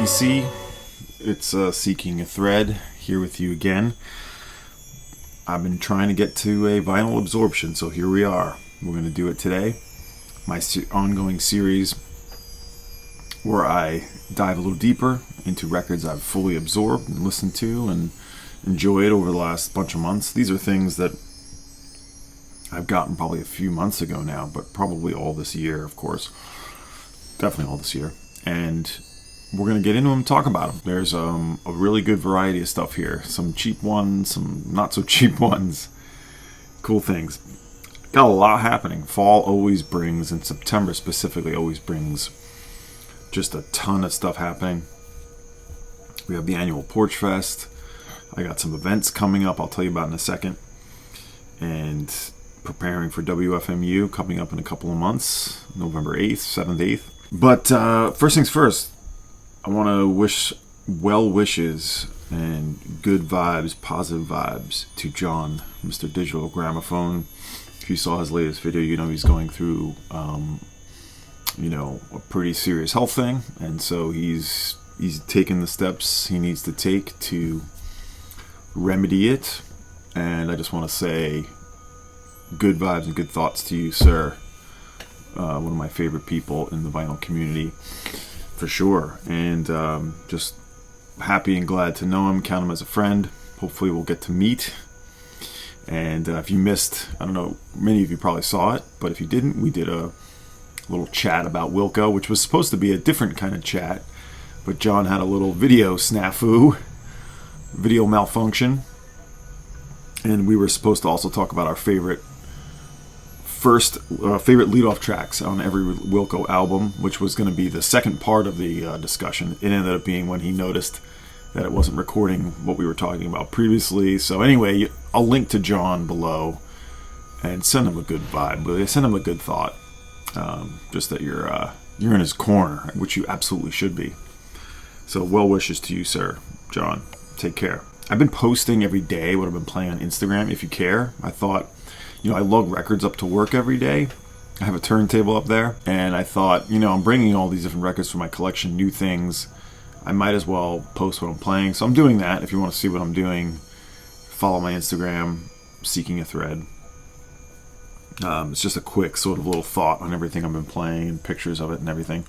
Lacy. It's Seeking a Thread here with you again. I've been trying to get to a vinyl absorption, so here we are. We're going to do it today. My ongoing series where I dive a little deeper into records I've fully absorbed and listened to and enjoyed over the last bunch of months. These are things that I've gotten probably a few months ago now, but probably all this year, of course. Definitely all this year. And we're going to get into them and talk about them. There's a really good variety of stuff here. Some cheap ones, some not so cheap ones. Cool things. Got a lot happening. Fall always brings, and September specifically always brings just a ton of stuff happening. We have the annual Porch Fest. I got some events coming up I'll tell you about in a second. And preparing for WFMU coming up in a couple of months. November 8th, 7th, 8th. But first things first, I want to wish well wishes and good vibes, positive vibes to John, Mr. Digital Gramophone. If you saw his latest video, you know he's going through, a pretty serious health thing. And so he's taken the steps he needs to take to remedy it. And I just want to say good vibes and good thoughts to you, sir. One of my favorite people in the vinyl community, for sure. And just happy and glad to know him. Count him as a friend. Hopefully we'll get to meet. And if you missed, I don't know, many of you probably saw it, but if you didn't, we did a little chat about Wilco, which was supposed to be a different kind of chat, but John had a little video snafu, video malfunction, and we were supposed to also talk about our favorite leadoff tracks on every Wilco album, which was going to be the second part of the discussion. It ended up being when he noticed that it wasn't recording what we were talking about previously. So anyway, I'll link to John below and send him a good vibe. Send him a good thought. Just that you're in his corner, which you absolutely should be. So well wishes to you, sir. John, take care. I've been posting every day what I've been playing on Instagram. If you care, I thought, I lug records up to work every day. I have a turntable up there, and I thought, I'm bringing all these different records from my collection, new things. I might as well post what I'm playing. So I'm doing that. If you want to see what I'm doing, follow my Instagram, Seeking a Thread. It's just a quick sort of little thought on everything I've been playing and pictures of it and everything.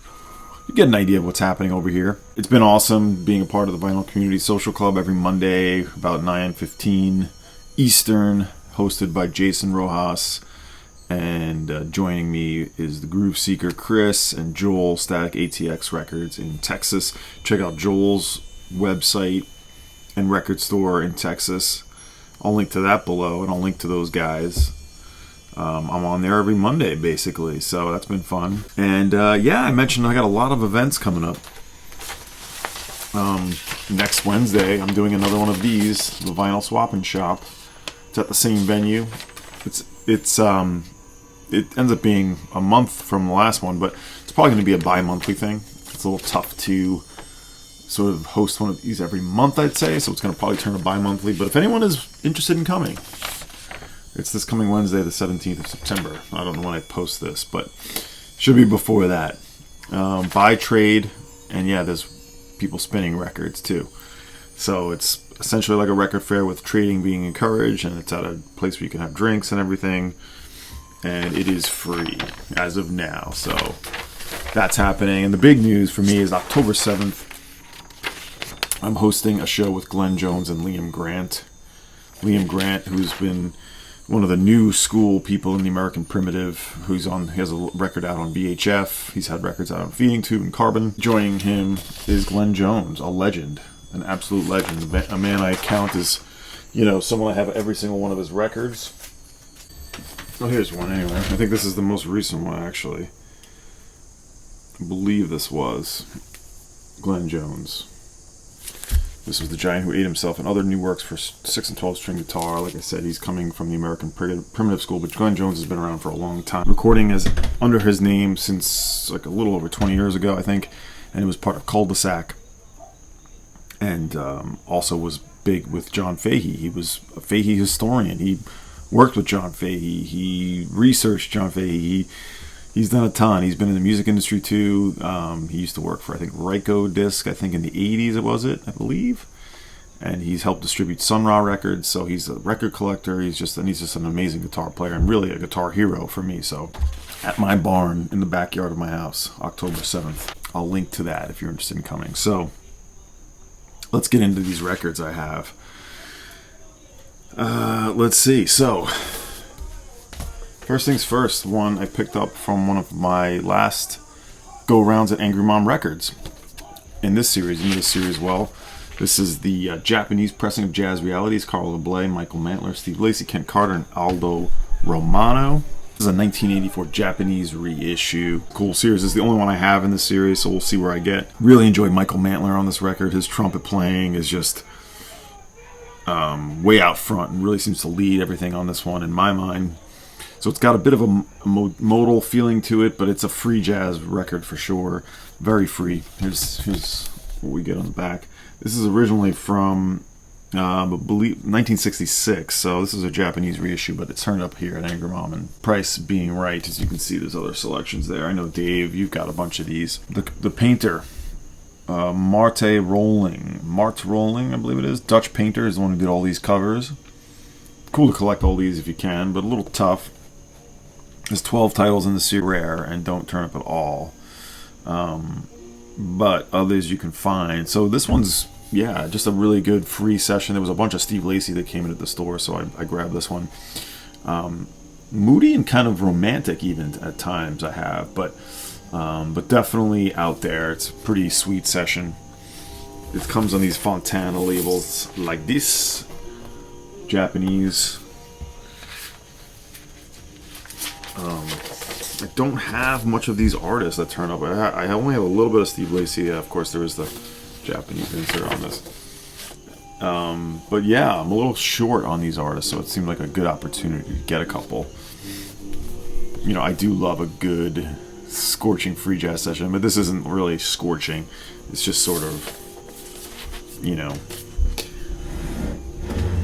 You get an idea of what's happening over here. It's been awesome being a part of the Vinyl Community Social Club every Monday about 9:15 Eastern, hosted by Jason Rojas. And joining me is the Groove Seeker Chris and Joel, Static ATX Records in Texas. Check out Joel's website and record store in Texas. I'll link to that below, and I'll link to those guys. I'm on there every Monday, basically, so that's been fun. And I mentioned I got a lot of events coming up. Next Wednesday, I'm doing another one of these, the Vinyl Swap and Shop. It's at the same venue. It ends up being a month from the last one, but it's probably going to be a bi-monthly thing. It's a little tough to sort of host one of these every month, I'd say, so it's going to probably turn to bi-monthly. But if anyone is interested in coming, it's this coming Wednesday, the 17th of September. I don't know when I post this, but it should be before that. Buy, trade, and there's people spinning records too. So it's essentially like a record fair with trading being encouraged, and it's at a place where you can have drinks and everything. And it is free as of now. So that's happening. And the big news for me is October 7th, I'm hosting a show with Glenn Jones and Liam Grant. Liam Grant, who's been one of the new school people in the American Primitive, he has a record out on VHF. He's had records out on Feeding Tube and Carbon. Joining him is Glenn Jones, a legend, an absolute legend, a man I count as, someone I have every single one of his records. Oh, here's one anyway. I think this is the most recent one, actually. I believe this was Glenn Jones. This was the giant who ate himself and other new works for 6 and 12 string guitar. Like I said, he's coming from the American Primitive School, but Glenn Jones has been around for a long time. Recording under his name since like a little over 20 years ago, I think, and it was part of Cul-de-sac. And also was big with John Fahey. He was a Fahey historian. He worked with John Fahey. He researched John Fahey. He He's done a ton. He's been in the music industry too. He used to work for, I think, Ryko Disc, I think in the 80s, I believe. And he's helped distribute Sun Ra Records, so he's a record collector. He's just an amazing guitar player and really a guitar hero for me. So at my barn in the backyard of my house, October 7th. I'll link to that if you're interested in coming. So let's get into these records I have. Let's see. So first things first, one I picked up from one of my last go-rounds at Angry Mom Records. In this series, this is the Japanese pressing of Jazz Realities, Carla, Bley, Michael Mantler, Steve Lacy, Ken Carter, and Aldo Romano. This is a 1984 Japanese reissue. Cool series. This is the only one I have in this series, so we'll see where I get. Really enjoyed Michael Mantler on this record. His trumpet playing is just way out front and really seems to lead everything on this one in my mind. So it's got a bit of a modal feeling to it, but it's a free jazz record for sure. Very free. Here's what we get on the back. This is originally from, I believe, 1966, so this is a Japanese reissue, but it's turned up here at Angry Mom, and price being right, as you can see, there's other selections there. I know, Dave, you've got a bunch of these. The painter, Mart Rolling, I believe it is. Dutch painter is the one who did all these covers. Cool to collect all these if you can, but a little tough. There's 12 titles in the series, rare, and don't turn up at all. But others you can find. So this one's, yeah, just a really good free session. There was a bunch of Steve Lacy that came into the store, so I grabbed this one. Moody and kind of romantic even at times I have, but definitely out there. It's a pretty sweet session. It comes on these Fontana labels like this. Japanese. I don't have much of these artists that turn up. I only have a little bit of Steve Lacy. Of course, there is the Japanese insert on this. But yeah, I'm a little short on these artists, so it seemed like a good opportunity to get a couple. You know, I do love a good scorching free jazz session, but this isn't really scorching. It's just sort of, you know,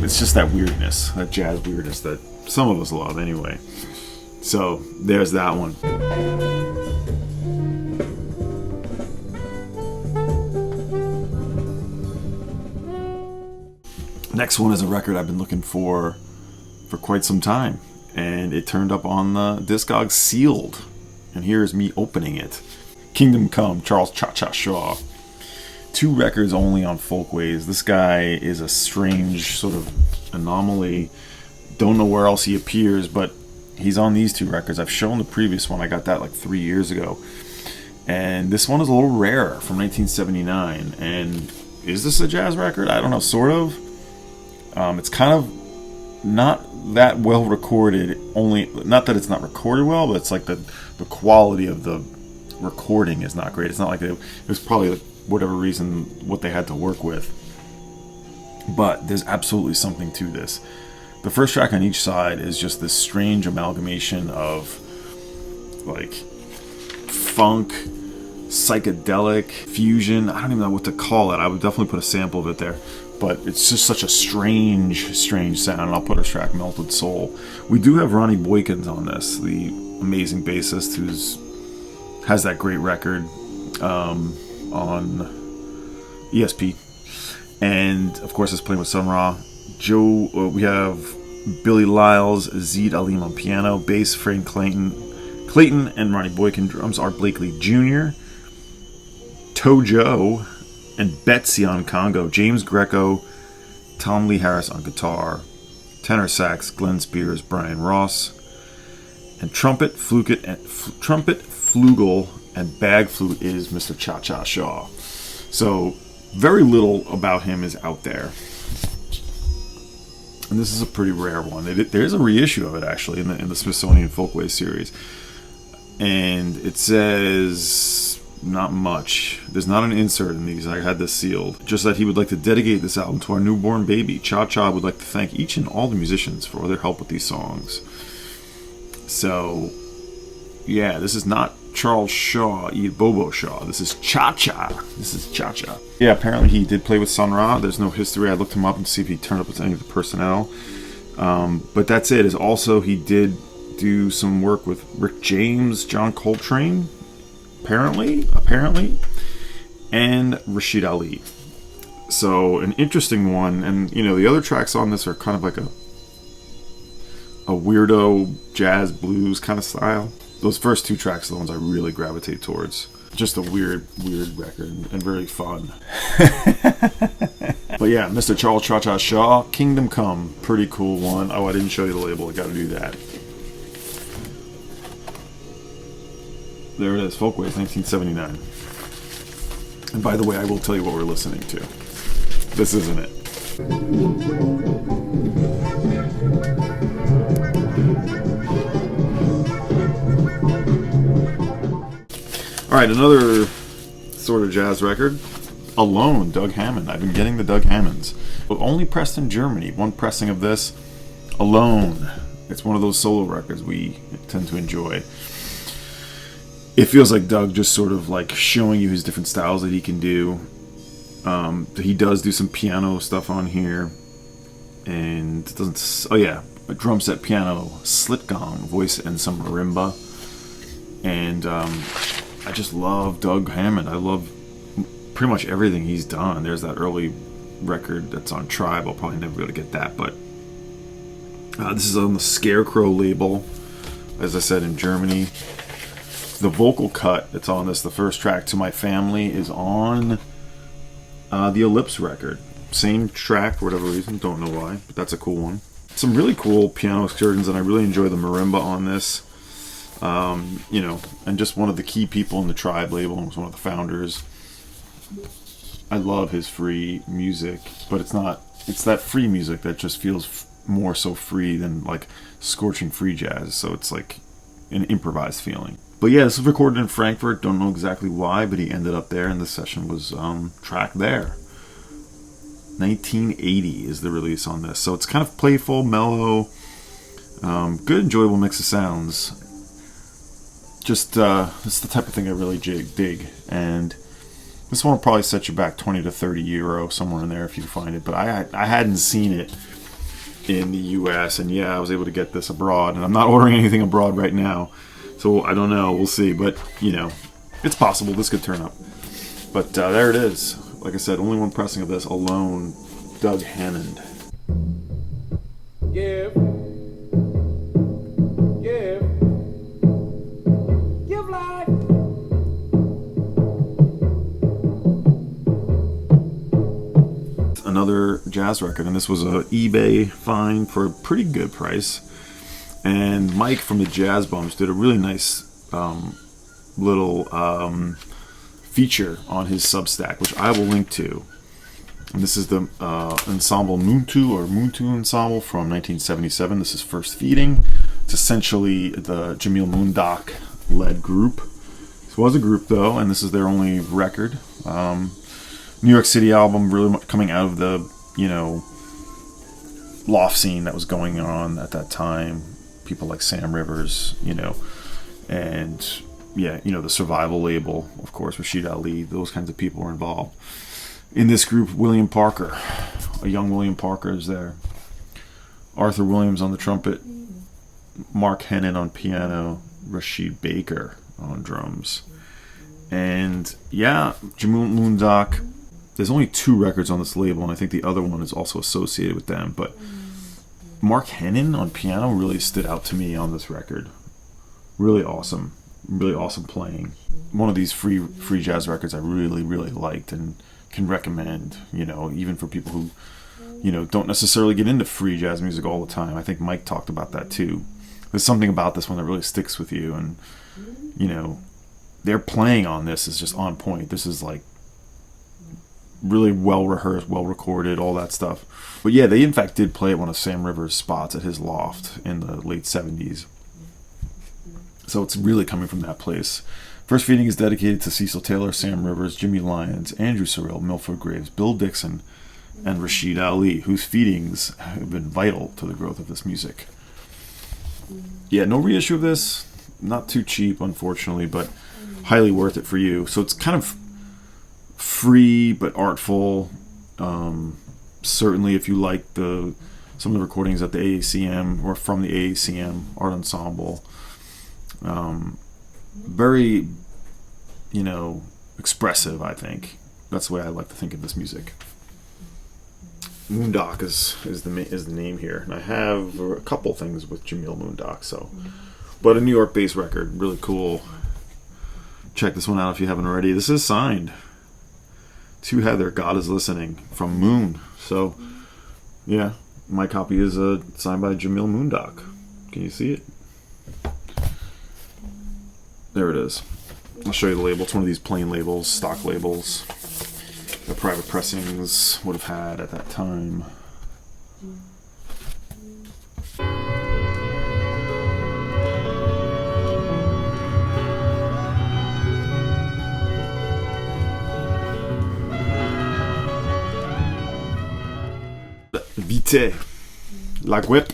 it's just that weirdness, that jazz weirdness that some of us love anyway. So there's that one. Next one is a record I've been looking for quite some time, and it turned up on the Discogs sealed, and here's me opening it. Kingdom Come, Charles Cha-Cha Shaw. 2 records only on Folkways. This guy is a strange sort of anomaly. Don't know where else he appears, but he's on these 2 records. I've shown the previous one. I got that like 3 years ago. And this one is a little rarer, from 1979. And is this a jazz record? I don't know, sort of. It's kind of not that well recorded. Only, not that it's not recorded well, but it's like the quality of the recording is not great. It's not like it was probably, like, whatever reason, what they had to work with. But there's absolutely something to this. The first track on each side is just this strange amalgamation of like funk, psychedelic, fusion. I don't even know what to call it. I would definitely put a sample of it there. But it's just such a strange sound. And I'll put a track, Melted Soul. We do have Ronnie Boykins on this, the amazing bassist who has that great record on ESP. And of course, is playing with Sun Ra. We have Billy Lyles, Zeed Alim on piano, bass, Frank Clayton, and Ronnie Boykin drums, Art Blakely Jr., Tojo, and Betsy on congo, James Greco, Tom Lee Harris on guitar, tenor sax, Glenn Spears, Brian Ross, and trumpet, flugel, and bag flute is Mr. Cha-Cha Shaw. So very little about him is out there. And this is a pretty rare one. There's a reissue of it, actually, in the Smithsonian Folkways series. And it says not much. There's not an insert in these. I had this sealed. Just that he would like to dedicate this album to our newborn baby. Cha-Cha would like to thank each and all the musicians for their help with these songs. So, yeah, this is not Charles Shaw, Bobo Shaw. This is Cha-Cha. Yeah, apparently he did play with Sun Ra. There's no history. I looked him up and see if he turned up with any of the personnel. But that's it. Is also he did do some work with Rick James, John Coltrane, apparently, and Rashid Ali. So an interesting one, and the other tracks on this are kind of like a weirdo jazz blues kind of style. Those first 2 tracks are the ones I really gravitate towards. Just a weird record and very fun. But yeah, Mr. Charles Cha-Cha Shaw, Kingdom Come, pretty cool one. Oh, I didn't show you the label, I gotta do that. There it is, Folkways, 1979. And by the way, I will tell you what we're listening to. This isn't it. Alright, another sort of jazz record. Alone, Doug Hammond. I've been getting the Doug Hammonds. But only pressed in Germany. One pressing of this. Alone. It's one of those solo records we tend to enjoy. It feels like Doug just sort of like showing you his different styles that he can do. He does do some piano stuff on here. And it doesn't... Oh yeah, a drum set, piano, slit gong, voice, and some marimba. And I just love Doug Hammond. I love pretty much everything he's done. There's that early record that's on Tribe. I'll probably never be able to get that, but this is on the Scarecrow label, as I said, in Germany. The vocal cut that's on this, the first track, To My Family, is on the Ellipse record. Same track for whatever reason, don't know why, but that's a cool one. Some really cool piano excursions, and I really enjoy the marimba on this. And just one of the key people in the Tribe label, and was one of the founders. I love his free music, but it's that free music that just feels more so free than like scorching free jazz, so it's like an improvised feeling. But yeah, this was recorded in Frankfurt, don't know exactly why, but he ended up there, and the session was tracked there. 1980 is the release on this, so it's kind of playful, mellow, good enjoyable mix of sounds. Just it's the type of thing I really dig, and this one will probably set you back 20 to 30 euro, somewhere in there if you find it, but I hadn't seen it in the US, and yeah, I was able to get this abroad, and I'm not ordering anything abroad right now, so I don't know, we'll see, but it's possible this could turn up. But there it is. Like I said, only one pressing of this, Alone, Doug Hammond. Give life. Another jazz record, and this was a eBay find for a pretty good price. And Mike from the Jazz Bums did a really nice little feature on his Substack, which I will link to. And this is the Ensemble Muntu, or Muntu Ensemble, from 1977. This is First Feeding. It's essentially the Jamil Mundak led group. This was a group though, and this is their only record. New York City album, really much coming out of the loft scene that was going on at that time. People like Sam Rivers, and yeah, the Survival label, of course, Rashid Ali, those kinds of people were involved. In this group, William Parker, a young William Parker is there. Arthur Williams on the trumpet, Mark Hennon on piano, Rashid Baker on drums. And yeah, Jamil Mundak, there's only 2 records on this label, and I think the other one is also associated with them, but Mark Hennon on piano really stood out to me on this record. Really awesome playing. One of these free jazz records I really liked and can recommend, even for people who don't necessarily get into free jazz music all the time. I think Mike talked about that too. There's something about this one that really sticks with you, and their playing on this is just on point. This is like really well rehearsed, well recorded, all that stuff. But yeah, they in fact did play at one of Sam Rivers' spots at his loft in the late 70s. So it's really coming from that place. First Feeding is dedicated to Cecil Taylor, Sam Rivers, Jimmy Lyons, Andrew Sorrell, Milford Graves, Bill Dixon, and Rashid Ali, whose feedings have been vital to the growth of this music. Yeah, no reissue of this. Not too cheap, unfortunately, but highly worth it for you. So it's kind of free but artful. Certainly if you like the some of the recordings at the AACM or from the AACM Art Ensemble. Very, expressive, I think. That's the way I like to think of this music. Moondock is the name here, and I have a couple things with Jamil Moondock. But a New York-based record, really cool. Check this one out if you haven't already. This is signed to Heather. God is listening from Moon. So, yeah, my copy is signed by Jamil Moondock. Can you see it? There it is. I'll show you the label. It's one of these plain labels, stock labels, that private pressings would have had at that time. Vitet, La Guêpe,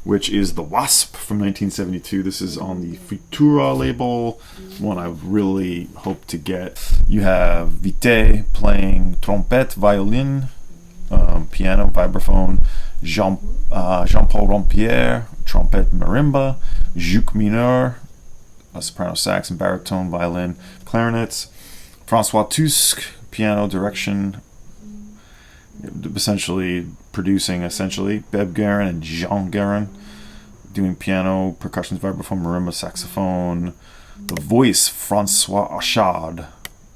which is the Wasp from 1972. This is on the Futura label, one I really hope to get. You have Vitet playing trompette, violin, piano, vibraphone, Jean-Paul Rompierre, trumpette, marimba, Juke Mineur, a soprano sax and baritone, violin, clarinets, François Tusk, piano, direction, essentially producing Beb Guerin and Jean Guerin doing piano, percussions, vibraphone, marimba, saxophone, the voice Francois Achard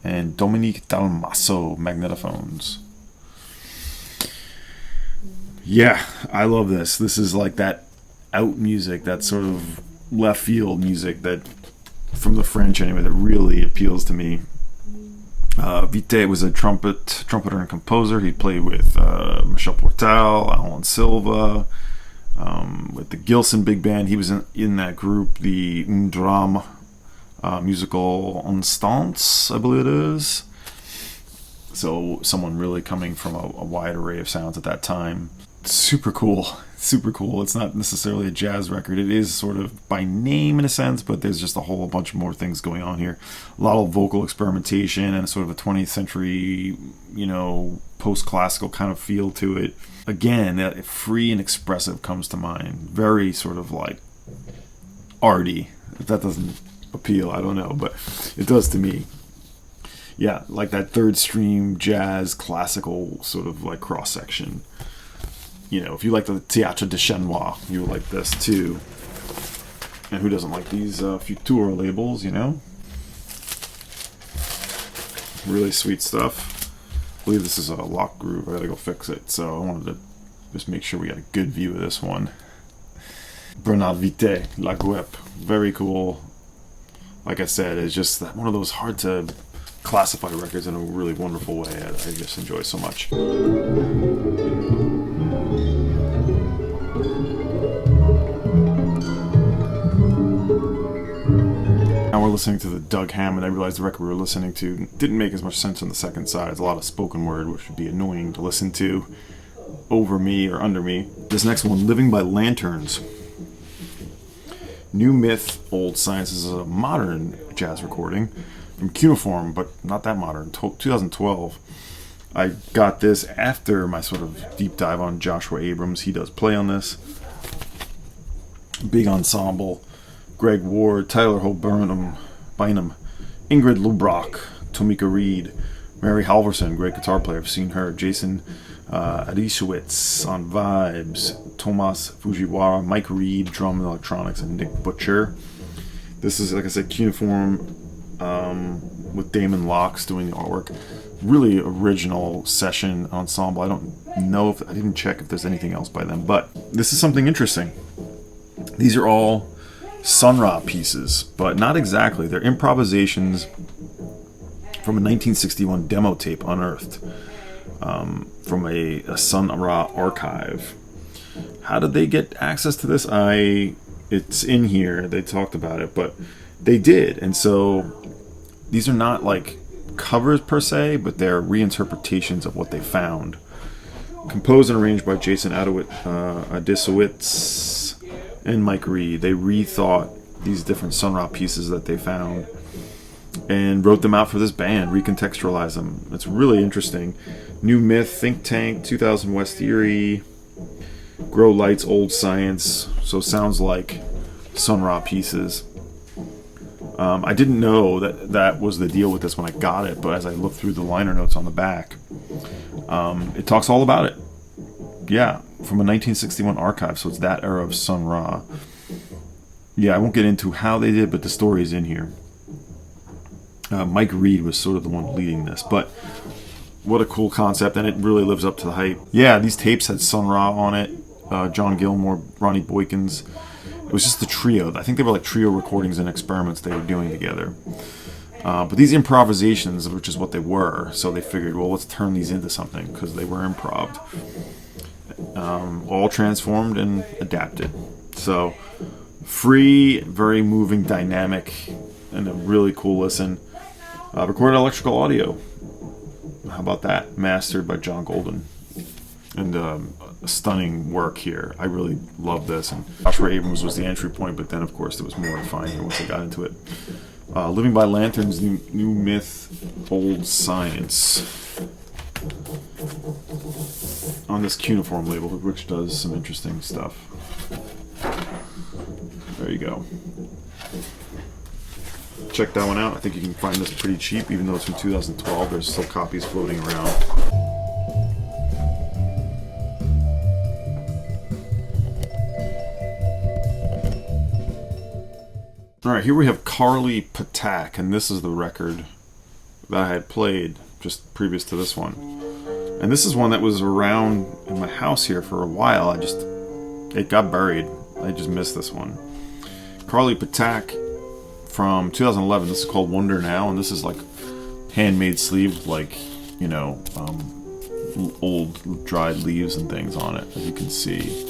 and Dominique Dalmasso magnetophones. Yeah, I love this. This is like that out music, that sort of left field music that, from the French anyway, that really appeals to me. Vitet was a trumpeter and composer. He played with Michel Portal, Alan Silva, with the Gilson Big Band. He was in that group, the Drame musical Instance, I believe it is. So someone really coming from a wide array of sounds at that time. Super cool. It's not necessarily a jazz record. It is sort of by name in a sense, but there's just a whole bunch more things going on here. A lot of vocal experimentation and sort of a 20th century, post-classical kind of feel to it. Again, that free and expressive comes to mind. Very sort of like arty. If that doesn't appeal, I don't know, but it does to me. Yeah, like that third stream jazz classical sort of like cross-section. If you like the Théâtre de Chanois, you will like this too. And who doesn't like these Futura labels, Really sweet stuff. I believe this is a lock groove. I gotta go fix it. So I wanted to just make sure we got a good view of this one. Bernard Vitet, La Guêpe. Very cool. Like I said, it's just one of those hard to classify records in a really wonderful way. I just enjoy so much. Now we're listening to the Doug Hammond. I realized the record we were listening to didn't make as much sense on the second side. It's a lot of spoken word, which would be annoying to listen to over me or under me. This next one, Living by Lanterns. New Myth, Old Science. This is a modern jazz recording from Cuneiform, but not that modern, 2012. I got this after my sort of deep dive on Joshua Abrams. He does play on this. Big ensemble. Greg Ward, Tyler Holt Bynum, Ingrid Lubrock, Tomika Reid, Mary Halverson, great guitar player, I've seen her, Jason Adishowitz on vibes, Tomas Fujiwara, Mike Reed, drum and electronics, and Nick Butcher. This is, like I said, Cuneiform with Damon Locks doing the artwork. Really original session ensemble. I don't know I didn't check if there's anything else by them, but this is something interesting. These are all Sun Ra pieces, but not exactly. They're improvisations from a 1961 demo tape unearthed from a Sun Ra archive. How did they get access to this? It's in here. They talked about it, but they did. And so these are not like covers per se, but they're reinterpretations of what they found. Composed and arranged by Jason Adishowitz and Mike Reed. They rethought these different Sun Ra pieces that they found and wrote them out for this band, recontextualized them. It's really interesting. New Myth, Think Tank, 2000 West Erie. Grow Lights, Old Science. So sounds like Sun Ra pieces. I didn't know that was the deal with this when I got it, but as I looked through the liner notes on the back, it talks all about it. Yeah, from a 1961 archive, so it's that era of Sun Ra. Yeah, I won't get into how they did, but the story is in here. Mike Reid was sort of the one leading this, but what a cool concept, and it really lives up to the hype. Yeah, these tapes had Sun Ra on it, John Gilmore, Ronnie Boykins. It was just the trio. I think they were like trio recordings and experiments they were doing together. But these improvisations, which is what they were, so they figured, well, let's turn these into something, because they were improv. All transformed and adapted. So, free, very moving, dynamic, and a really cool listen. Recorded electrical audio. How about that? Mastered by John Golden. And stunning work here. I really love this. And Joshua Abrams was the entry point, but then, of course, there was more refinement once I got into it. Living by Lanterns, New Myth, Old Science. On this Cuneiform label, which does some interesting stuff. There you go. Check that one out. I think you can find this pretty cheap, even though it's from 2012. There's still copies floating around. Alright, here we have Carly Ptak, and this is the record that I had played just previous to this one. And this is one that was around in my house here for a while. It got buried. I just missed this one. Carly Ptak from 2011. This is called Wonder Now, and this is like handmade sleeve, like, you know, old dried leaves and things on it, as you can see.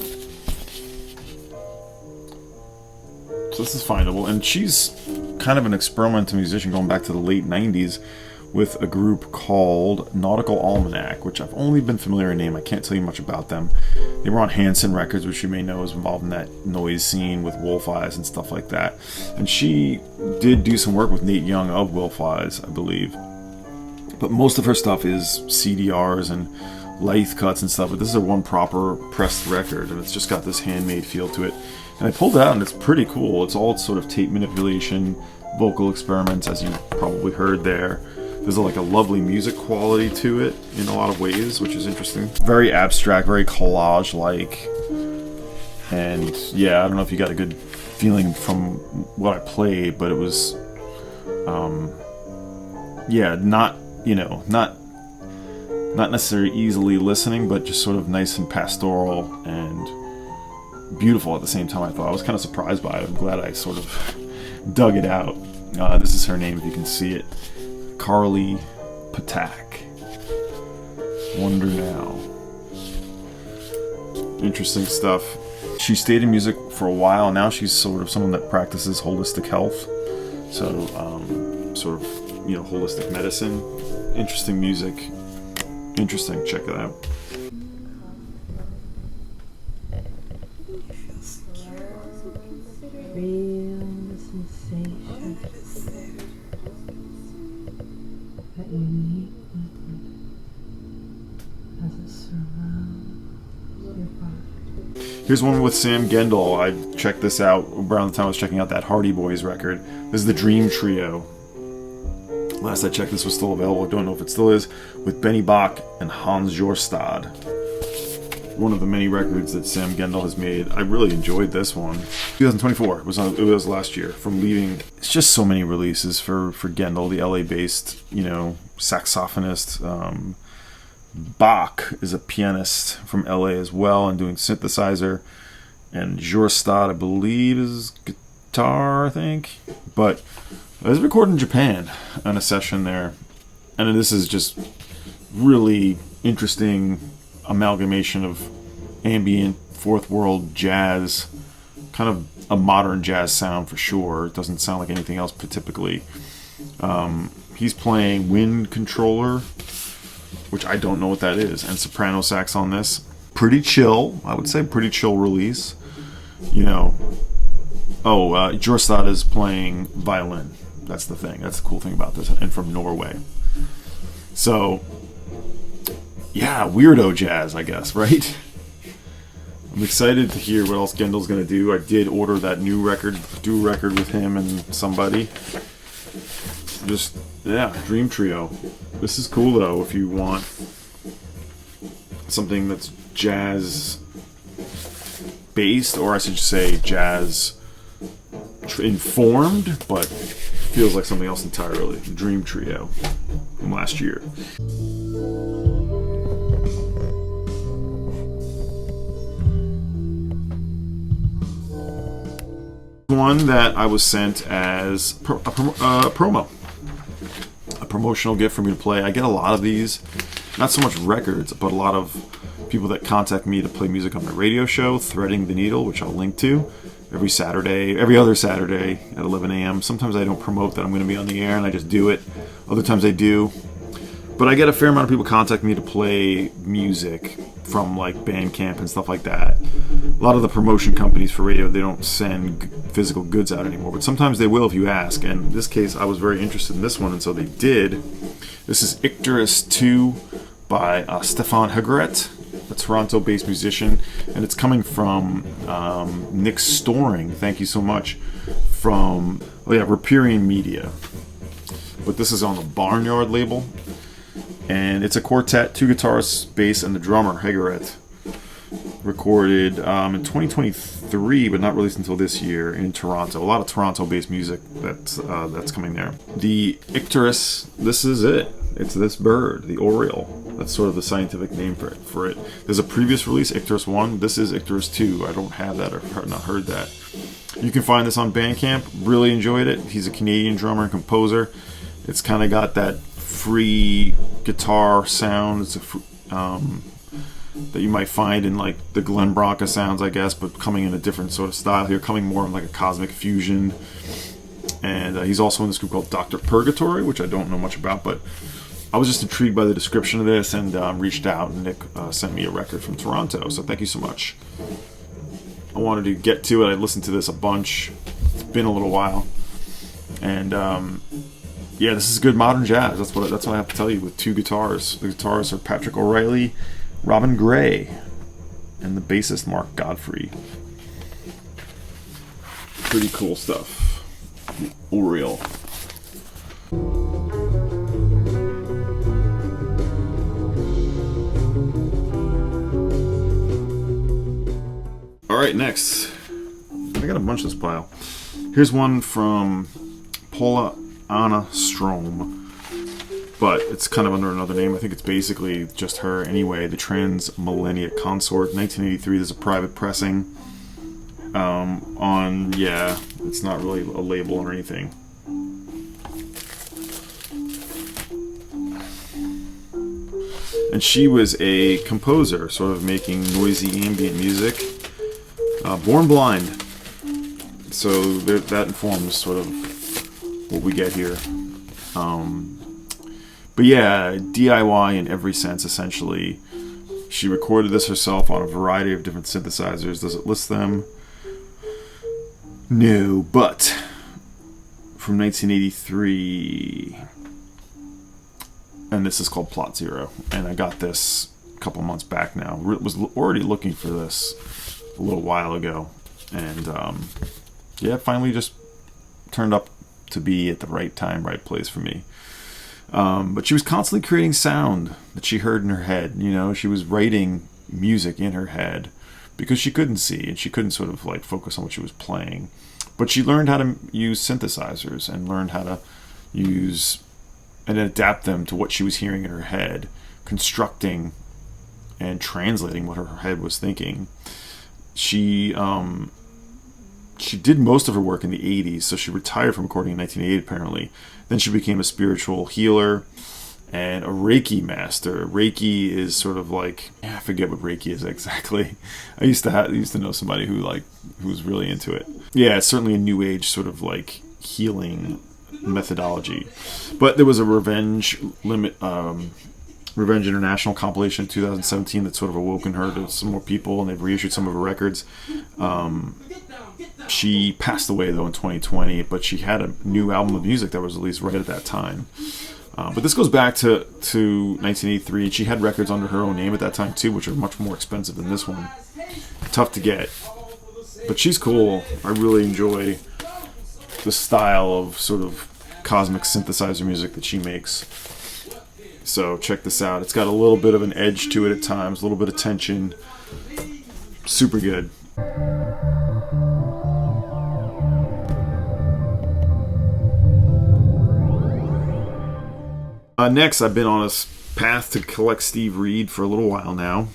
So this is findable, and she's kind of an experimental musician going back to the late 90s with a group called Nautical Almanac, which I've only been familiar in name. I can't tell you much about them. They were on Hanson Records, which you may know is involved in that noise scene with Wolf Eyes and stuff like that. And she did do some work with Nate Young of Wolf Eyes, I believe. But most of her stuff is CDRs and lathe cuts and stuff, but this is a one proper pressed record, and it's just got this handmade feel to it. And I pulled it out, and it's pretty cool. It's all sort of tape manipulation, vocal experiments, as you probably heard there. There's like a lovely music quality to it in a lot of ways, which is interesting. Very abstract, very collage-like. And yeah, I don't know if you got a good feeling from what I played, but it was, yeah, not necessarily easily listening, but just sort of nice and pastoral and beautiful at the same time. I was kind of surprised by it. I'm glad I sort of dug it out. This is her name, if you can see it. Carly Ptak. Wonder Now. Interesting stuff. She stayed in music for a while. Now she's sort of someone that practices holistic health. So, sort of, holistic medicine. Interesting music. Interesting. Check it out. Feel the sensation that unique as it surrounds your body. Here's one with Sam Gendel. I checked this out around the time I was checking out that Hardy Boys record. This is the Dream Trio. Last I checked, this was still available. I don't know if it still is. With Benny Bock and Hans Jorstad. One of the many records that Sam Gendel has made. I really enjoyed this one. 2024 it was last year. From Leaving, it's just so many releases for Gendel, the LA-based saxophonist. Bock is a pianist from LA as well and doing synthesizer. And Jorstad, I believe, is guitar, I think. But it was recorded in Japan on a session there, and this is just really interesting amalgamation of ambient fourth world jazz, kind of a modern jazz sound for sure. It doesn't sound like anything else typically. He's playing wind controller, which I don't know what that is, and soprano sax on this. Pretty chill, I would say, pretty chill release. Jorstad is playing violin. That's the thing. That's the cool thing about this, and from Norway. So, yeah, weirdo jazz, I guess, right? I'm excited to hear what else Gendel's going to do. I did order that new record, do record with him and somebody. Just, yeah, Dream Trio. This is cool, though, if you want something that's jazz-based, or I should say jazz-informed, but feels like something else entirely. Dream Trio from last year. One that I was sent as a promotional gift for me to play. I get a lot of these, not so much records, but a lot of people that contact me to play music on my radio show, Threading the Needle, which I'll link to every other Saturday at 11 a.m. Sometimes I don't promote that I'm going to be on the air and I just do it. Other times I do. But I get a fair amount of people contact me to play music from like Bandcamp and stuff like that. A lot of the promotion companies for radio, they don't send physical goods out anymore, but sometimes they will if you ask. And in this case, I was very interested in this one, and so they did. This is Icterus 2 by Stefan Hegerat, a Toronto-based musician, and it's coming from Nick Storing. Thank you so much. From Riparian Media. But this is on the Barnyard label. And it's a quartet, 2 guitarists, bass, and the drummer, Hegerat. Recorded in 2023, but not released until this year in Toronto. A lot of Toronto-based music that's coming there. The Icterus, this is it. It's this bird, the oriole. That's sort of the scientific name for it. There's a previous release, Icterus 1. This is Icterus 2. I don't have that or not heard that. You can find this on Bandcamp. Really enjoyed it. He's a Canadian drummer and composer. It's kind of got that free guitar sound. It's that you might find in like the Glenn Branca sounds, I guess, but coming in a different sort of style here, coming more in like a cosmic fusion. And he's also in this group called Dr. Purgatory, which I don't know much about, but I was just intrigued by the description of this and reached out, and Nick sent me a record from Toronto, so thank you so much. I wanted to get to it. I listened to this a bunch. It's been a little while. And yeah, this is good modern jazz. That's what I have to tell you with 2 guitars. The guitarists are Patrick O'Reilly, Robin Gray, and the bassist Mark Godfrey. Pretty cool stuff. Oriole. Alright, next. I got a bunch of this pile. Here's one from Paula Anna Strom, but it's kind of under another name. I think it's basically just her anyway. The Trans-Millenia Consort, 1983. There's a private pressing it's not really a label or anything. And she was a composer, sort of making noisy ambient music. Born blind. So that informs sort of what we get here. But yeah, DIY in every sense, essentially. She recorded this herself on a variety of different synthesizers. Does it list them? No, but from 1983. And this is called Plot Zero. And I got this a couple months back now. Was already looking for this a little while ago. And it finally just turned up to be at the right time, right place for me. But she was constantly creating sound that she heard in her head. You know, she was writing music in her head because she couldn't see and she couldn't sort of like focus on what she was playing. But she learned how to use synthesizers and learned how to use and adapt them to what she was hearing in her head, constructing and translating what her head was thinking. She did most of her work in the 80s, so she retired from recording in 1988 apparently. Then she became a spiritual healer and a Reiki master. Reiki is sort of like, I forget what Reiki is exactly. I used to know somebody who was really into it. Yeah, it's certainly a new age sort of like healing methodology. But there was a Revenge International compilation in 2017 that sort of awoken her to some more people, and they've reissued some of her records. She passed away though in 2020, but she had a new album of music that was released right at that time. But this goes back to 1983, and she had records under her own name at that time too, which are much more expensive than this one. tough to get. But she's cool. I really enjoy the style of sort of cosmic synthesizer music that she makes. So check this out. It's got a little bit of an edge to it at times, a little bit of tension. Super good. Next, I've been on a path to collect Steve Reid for a little while now.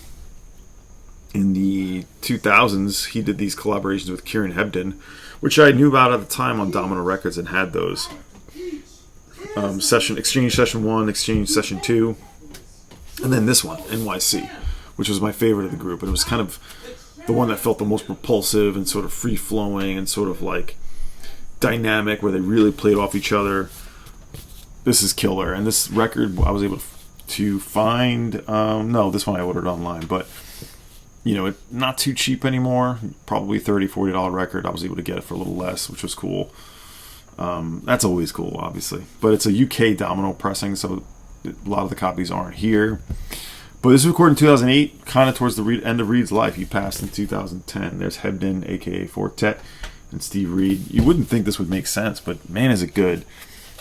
In the 2000s, he did these collaborations with Kieran Hebden, which I knew about at the time on Domino Records and had those. Exchange Session 1, Exchange Session 2, and then this one, NYC, which was my favorite of the group. And it was kind of the one that felt the most propulsive and sort of free-flowing and sort of like dynamic, where they really played off each other. This is killer. And this record I was able to find, no, this one I ordered online, but you know, not too cheap anymore, probably $30, $40 record. I was able to get it for a little less, which was cool. That's always cool, obviously. But it's a UK Domino pressing, so a lot of the copies aren't here. But this was recorded in 2008, kind of towards the end of Reid's life. He passed in 2010. There's Hebden, a.k.a. Vitet, and Steve Reid. You wouldn't think this would make sense, but man, is it good.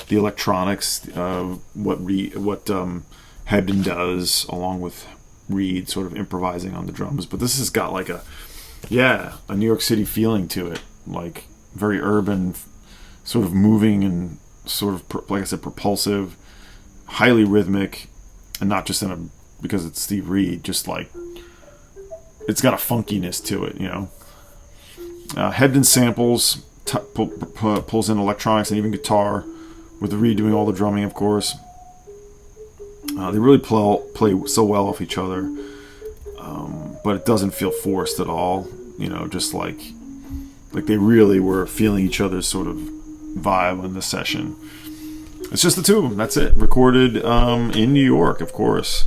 The electronics, what Hebden does, along with Reid sort of improvising on the drums. But this has got like a New York City feeling to it, like very urban, sort of moving and sort of, like I said, propulsive, highly rhythmic, and not just because it's Steve Reid, just like it's got a funkiness to it, you know. Hebden samples, pulls in electronics and even guitar, with Reid doing all the drumming, of course. They really play so well off each other, but it doesn't feel forced at all. You know, just like they really were feeling each other's sort of vibe in the session. It's just the two of them. That's it. Recorded in New York, of course,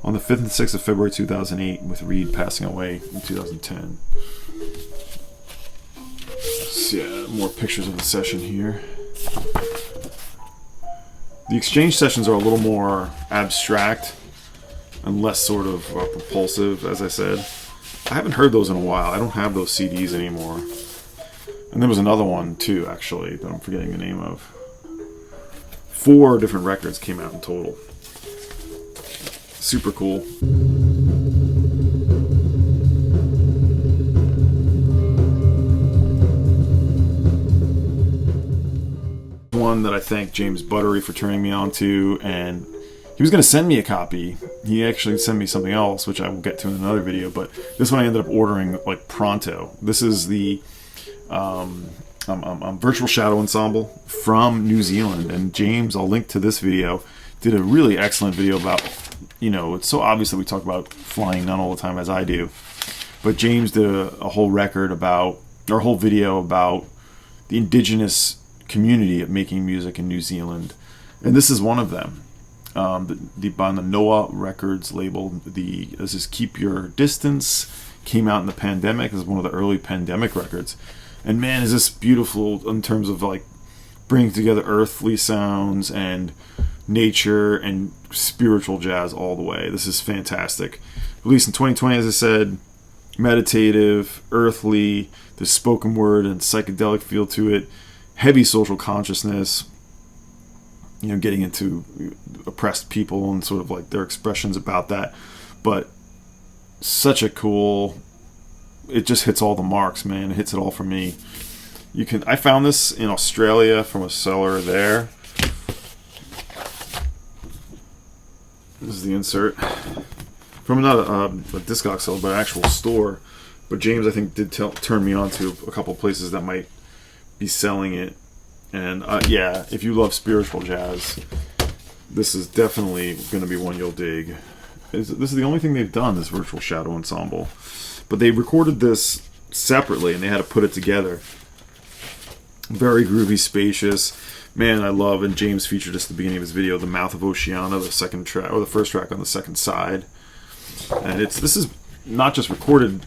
on the 5th and 6th of February 2008, with Reid passing away in 2010. So, more pictures of the session here. The exchange sessions are a little more abstract and less sort of propulsive, as I said. I haven't heard those in a while. I don't have those CDs anymore. And there was another one, too, actually, that I'm forgetting the name of. 4 different records came out in total. Super cool. One that I thank James Buttery for turning me on to, and he was going to send me a copy. He actually sent me something else, which I will get to in another video, but this one I ended up ordering like pronto. This is the Virtual Shadow Ensemble from New Zealand, and James, I'll link to this video, did a really excellent video about, you know, it's so obvious that we talk about flying nun all the time, as I do, but James did a whole record about, or a whole video about the Indigenous community of making music in New Zealand, and this is one of them. On the Noah Records label, this is Keep Your Distance, came out in the pandemic. This is one of the early pandemic records, and man, is this beautiful in terms of like bringing together earthly sounds and nature and spiritual jazz all the way. This is fantastic. Released in 2020, as I said, meditative, earthly, there's spoken word and psychedelic feel to it. Heavy social consciousness, you know, getting into oppressed people and sort of like their expressions about that. But such a cool, it just hits all the marks, man. It hits it all for me. I found this in Australia from a seller there. This is the insert. From not a Discog seller, but an actual store. But James, I think, did turn me on to a couple places that might be selling it, and yeah, if you love spiritual jazz, this is definitely going to be one you'll dig. This is the only thing they've done, this Virtual Shadow Ensemble, but they recorded this separately and they had to put it together. Very groovy, spacious, man. I love, and James featured this at the beginning of his video, the Mouth of Oceania, the second track, or the first track on the second side, and this is not just recorded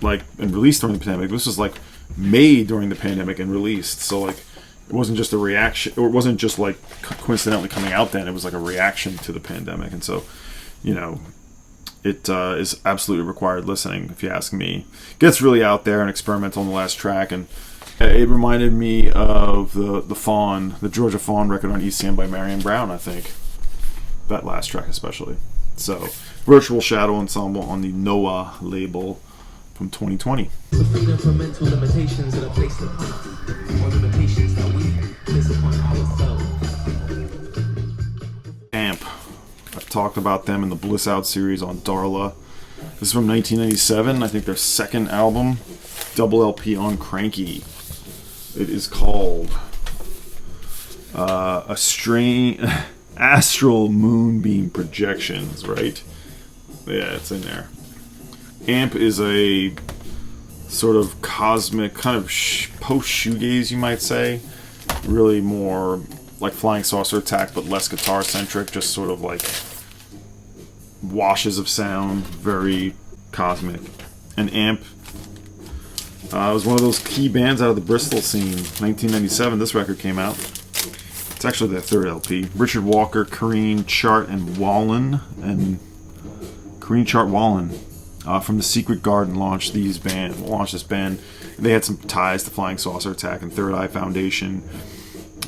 like and released during the pandemic. This was like made during the pandemic and released, so like it wasn't just a reaction, or it wasn't just like coincidentally coming out then. It was like a reaction to the pandemic, and so, you know, It is absolutely required listening, if you ask me. Gets really out there and experimental on the last track, and it reminded me of the Georgia Fawn record on ECM by Marion Brown, I think. That last track especially. So, Virtual Shadow Ensemble on the Noah label from 2020. The freedom from mental limitations that are placed upon us, or limitations that we place upon ourselves. Amp. I've talked about them in the Bliss Out series on Darla. This is from 1997, I think their second album, double LP on Cranky. It is called Astral Moonbeam Projections, right? Yeah, it's in there. Amp is a sort of cosmic, kind of post-shoegaze, you might say. Really more like Flying Saucer Attack, but less guitar-centric, just sort of like washes of sound, very cosmic. And Amp was one of those key bands out of the Bristol scene. 1997, this record came out. It's actually their third LP. Richard Walker, Corinne Chart, and Wallen. And Corinne Chart Wallen from the Secret Garden launched this band. They had some ties to Flying Saucer Attack and Third Eye Foundation.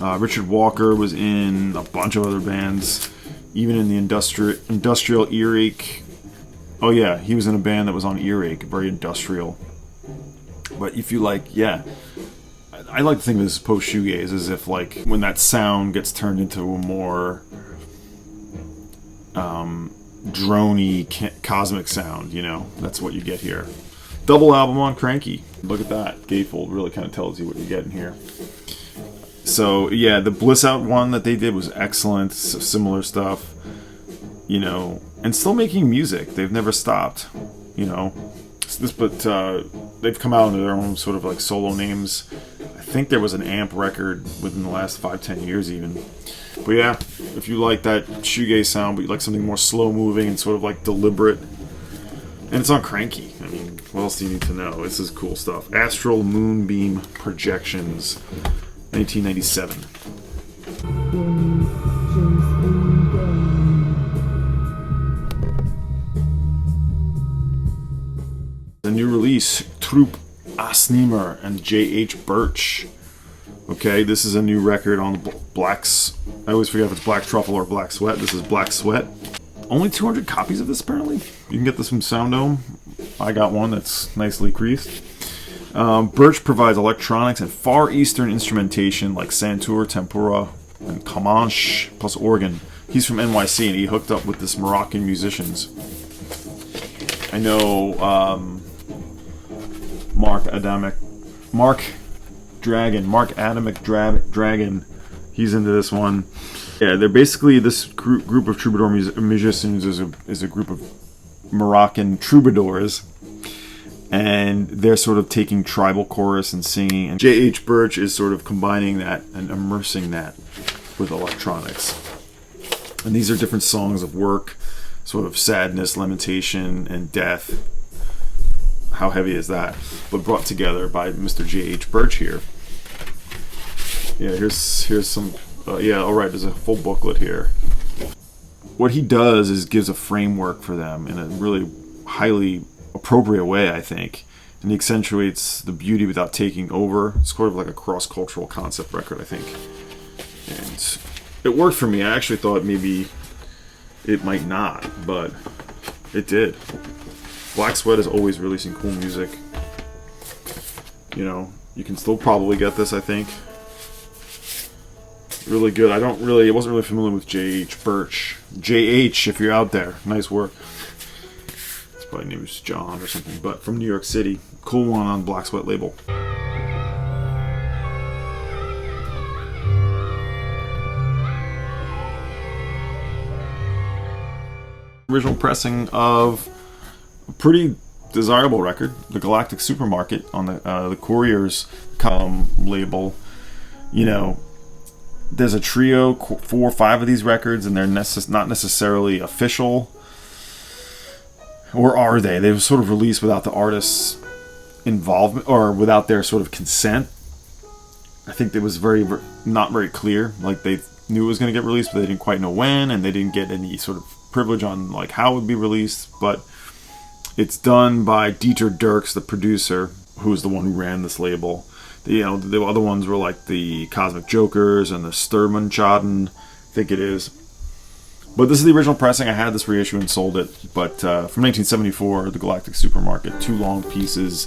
Richard Walker was in a bunch of other bands, even in the industrial Earache. Oh yeah, he was in a band that was on Earache, very industrial. But if you like, yeah, I like to think of this as post-shoegaze, as if like when that sound gets turned into a more drony cosmic sound, you know, that's what you get here. Double album on Cranky. Look at that. Gatefold really kind of tells you what you're getting here. So yeah, the Bliss Out one that they did was excellent. Similar stuff, you know, and still making music. They've never stopped, you know. But they've come out under their own sort of like solo names. I think there was an Amp record within the last 5-10 years even. But yeah, if you like that shoegaze sound, but you like something more slow moving and sort of like deliberate, and it's on Cranky. I mean, what else do you need to know? This is cool stuff. Astral Moonbeam Projections, 1997. The new release, Troop Asnimer and J.H. Birch. Okay, this is a new record on Blacks. I always forget if it's Black Truffle or Black Sweat. This is Black Sweat. Only 200 copies of this, apparently. You can get this from Sound Dome. I got one that's nicely creased. Birch provides electronics and Far Eastern instrumentation like santur, tempura, and kamanch, plus organ. He's from NYC, and he hooked up with this Moroccan musicians. I know Mark Adamic Dragon. He's into this one. Yeah, they're basically, this group of troubadour musicians is a group of Moroccan troubadours, and they're sort of taking tribal chorus and singing, and J.H. Birch is sort of combining that and immersing that with electronics. And these are different songs of work, sort of sadness, lamentation, and death. How heavy is that? But brought together by Mr. J.H. Birch here. Yeah, here's some... yeah, alright, there's a full booklet here. What he does is gives a framework for them in a really highly appropriate way, I think. And he accentuates the beauty without taking over. It's sort of like a cross-cultural concept record, I think. And it worked for me. I actually thought maybe it might not, but it did. Black Sweat is always releasing cool music. You know, you can still probably get this, I think. Really good. I wasn't really familiar with J.H. Birch. J.H., if you're out there, nice work. His probably name is John or something, but from New York City. Cool one on Black Sweat label. Original pressing of a pretty desirable record, the Galactic Supermarket on the Courier's label. You know, there's a trio, 4 or 5 of these records, and they're not necessarily official. Or are they? They were sort of released without the artist's involvement, or without their sort of consent. I think it was not very clear. Like, they knew it was going to get released, but they didn't quite know when, and they didn't get any sort of privilege on like how it would be released, but it's done by Dieter Dirks, the producer, who was the one who ran this label. The other ones were like the Cosmic Jokers and the Sturmenschaden, I think it is. But this is the original pressing. I had this reissue and sold it. But from 1974, the Galactic Supermarket, 2 long pieces.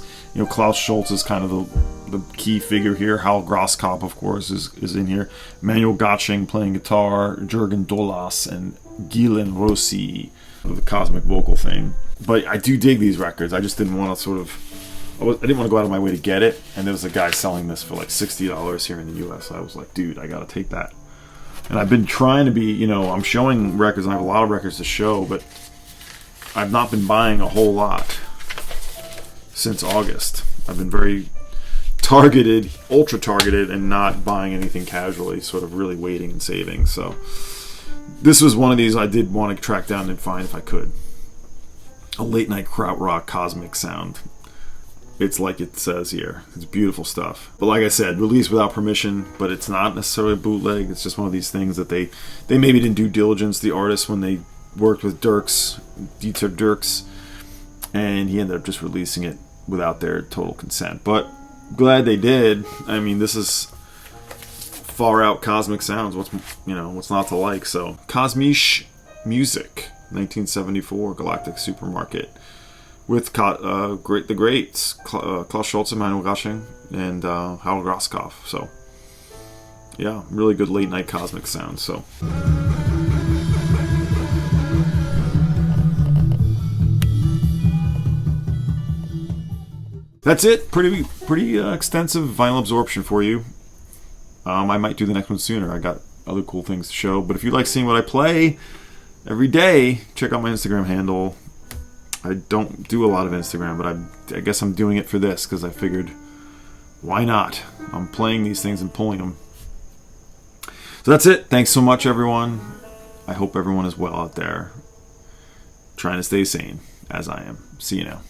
Klaus Schultz is kind of the key figure here. Hal Grosskopf, of course, is in here. Manuel Gottsching playing guitar, Jürgen Dolas, and Ghislain Rossi, the cosmic vocal thing. But I do dig these records. I just didn't want to I didn't want to go out of my way to get it. And there was a guy selling this for like $60 here in the US. So I was like, dude, I got to take that. And I've been trying to be, I'm showing records, and I have a lot of records to show, but I've not been buying a whole lot since August. I've been very targeted, ultra targeted, and not buying anything casually, sort of really waiting and saving. So this was one of these I did want to track down and find if I could. A late night krautrock cosmic sound. It's like it says here. It's beautiful stuff. But like I said, released without permission, but it's not necessarily a bootleg. It's just one of these things that they maybe didn't do diligence, the artist, when they worked with Dieter Dirks, and he ended up just releasing it without their total consent. But glad they did. I mean, this is far out cosmic sounds. What's not to like? So, Kosmische Musik, 1974, Galactic Supermarket. With the greats, Klaus Schultze, Manuel Gottsching, and Hal Grosskopf. So, yeah, really good late night cosmic sound. So, that's it. Pretty extensive vinyl absorption for you. I might do the next one sooner. I got other cool things to show. But if you like seeing what I play every day, check out my Instagram handle. I don't do a lot of Instagram, but I guess I'm doing it for this because I figured, why not? I'm playing these things and pulling them. So that's it. Thanks so much, everyone. I hope everyone is well out there, trying to stay sane, as I am. See you now.